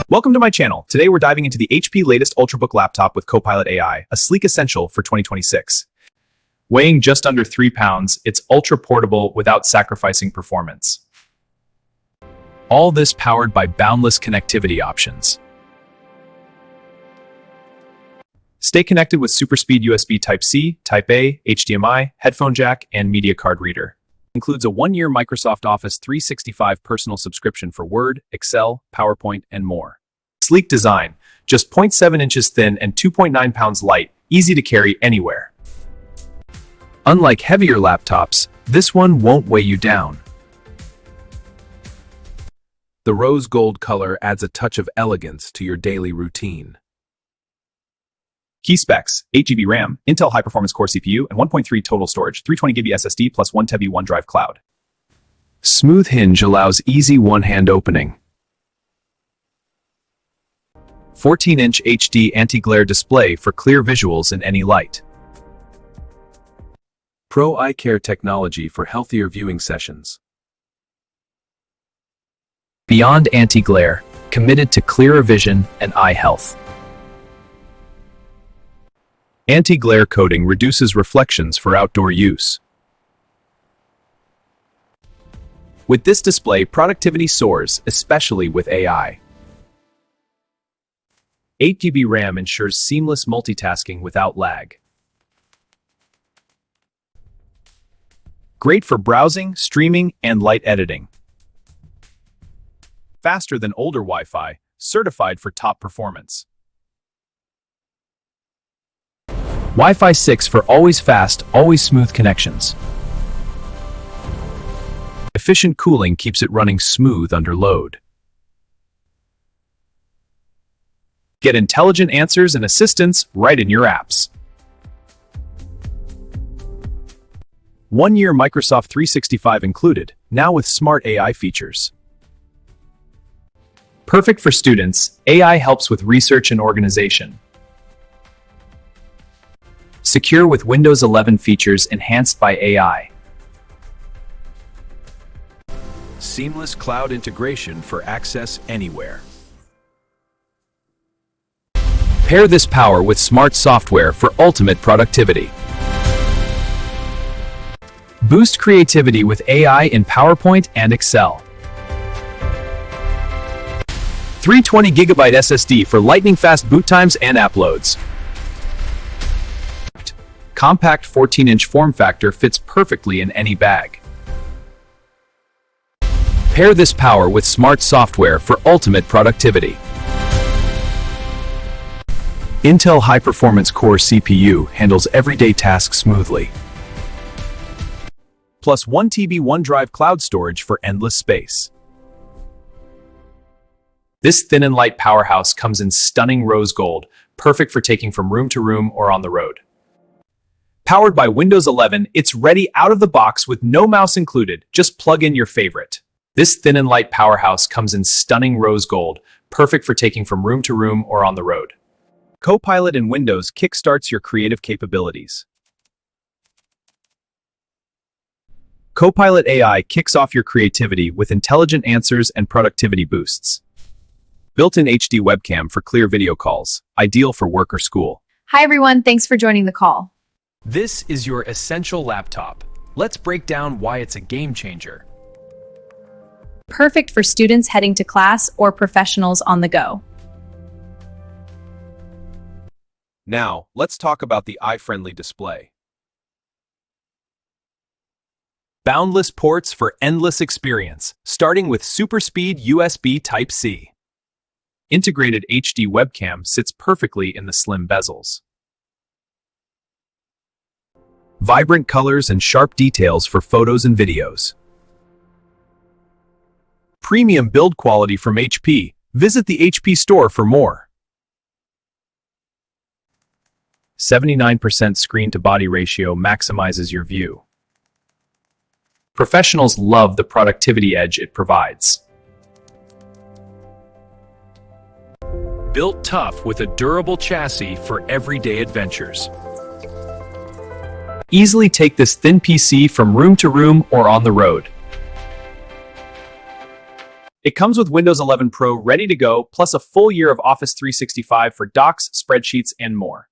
Welcome to my channel. Today we're diving into the HP Latest Ultrabook Laptop with Copilot AI, a sleek essential for 2026. Weighing just under 3 pounds, it's ultra portable without sacrificing performance. All this powered by boundless connectivity options. Stay connected with super speed USB Type-C, Type-A, HDMI, headphone jack, and media card reader. Includes a 1-year Microsoft Office 365 personal subscription for Word, Excel, PowerPoint, and more. Sleek design, just 0.7 inches thin and 2.9 pounds light, easy to carry anywhere. Unlike heavier laptops, this one won't weigh you down. The rose gold color adds a touch of elegance to your daily routine. Key specs: 8GB RAM, Intel high-performance core CPU, and 1.3 total storage, 320GB SSD plus 1TB OneDrive cloud. Smooth hinge allows easy one-hand opening. 14-inch HD anti-glare display for clear visuals in any light. Pro Eye Care technology for healthier viewing sessions. Beyond anti-glare, committed to clearer vision and eye health. Anti-glare coating reduces reflections for outdoor use. With this display, productivity soars, especially with AI. 8GB RAM ensures seamless multitasking without lag. Great for browsing, streaming, and light editing. Faster than older Wi-Fi, certified for top performance. Wi-Fi 6 for always fast, always smooth connections. Efficient cooling keeps it running smooth under load. Get intelligent answers and assistance right in your apps. 1-year Microsoft 365 included, now with smart AI features. Perfect for students, AI helps with research and organization. Secure with Windows 11 features enhanced by AI. Seamless cloud integration for access anywhere. Pair this power with smart software for ultimate productivity. Boost creativity with AI in PowerPoint and Excel. 320GB SSD for lightning-fast boot times and app loads. Compact 14-inch form factor fits perfectly in any bag. Pair this power with smart software for ultimate productivity. Intel high-performance core CPU handles everyday tasks smoothly. Plus 1TB OneDrive cloud storage for endless space. This thin and light powerhouse comes in stunning rose gold, perfect for taking from room to room or on the road. Powered by Windows 11, it's ready out of the box with no mouse included. Just plug in your favorite. This thin and light powerhouse comes in stunning rose gold, perfect for taking from room to room or on the road. Copilot in Windows kickstarts your creative capabilities. Copilot AI kicks off your creativity with intelligent answers and productivity boosts. Built-in HD webcam for clear video calls, ideal for work or school. Hi everyone, thanks for joining the call. This is your essential laptop. Let's break down why it's a game changer. Perfect for students heading to class or professionals on the go. Now, let's talk about the eye-friendly display. Boundless ports for endless experience, starting with super speed USB Type-C. Integrated HD webcam sits perfectly in the slim bezels. Vibrant colors and sharp details for photos and videos. Premium build quality from HP. Visit the HP store for more. 79% screen-to-body ratio maximizes your view. Professionals love the productivity edge it provides. Built tough with a durable chassis for everyday adventures. Easily take this thin PC from room to room or on the road. It comes with Windows 11 Pro ready to go, plus a full year of Office 365 for docs, spreadsheets, and more.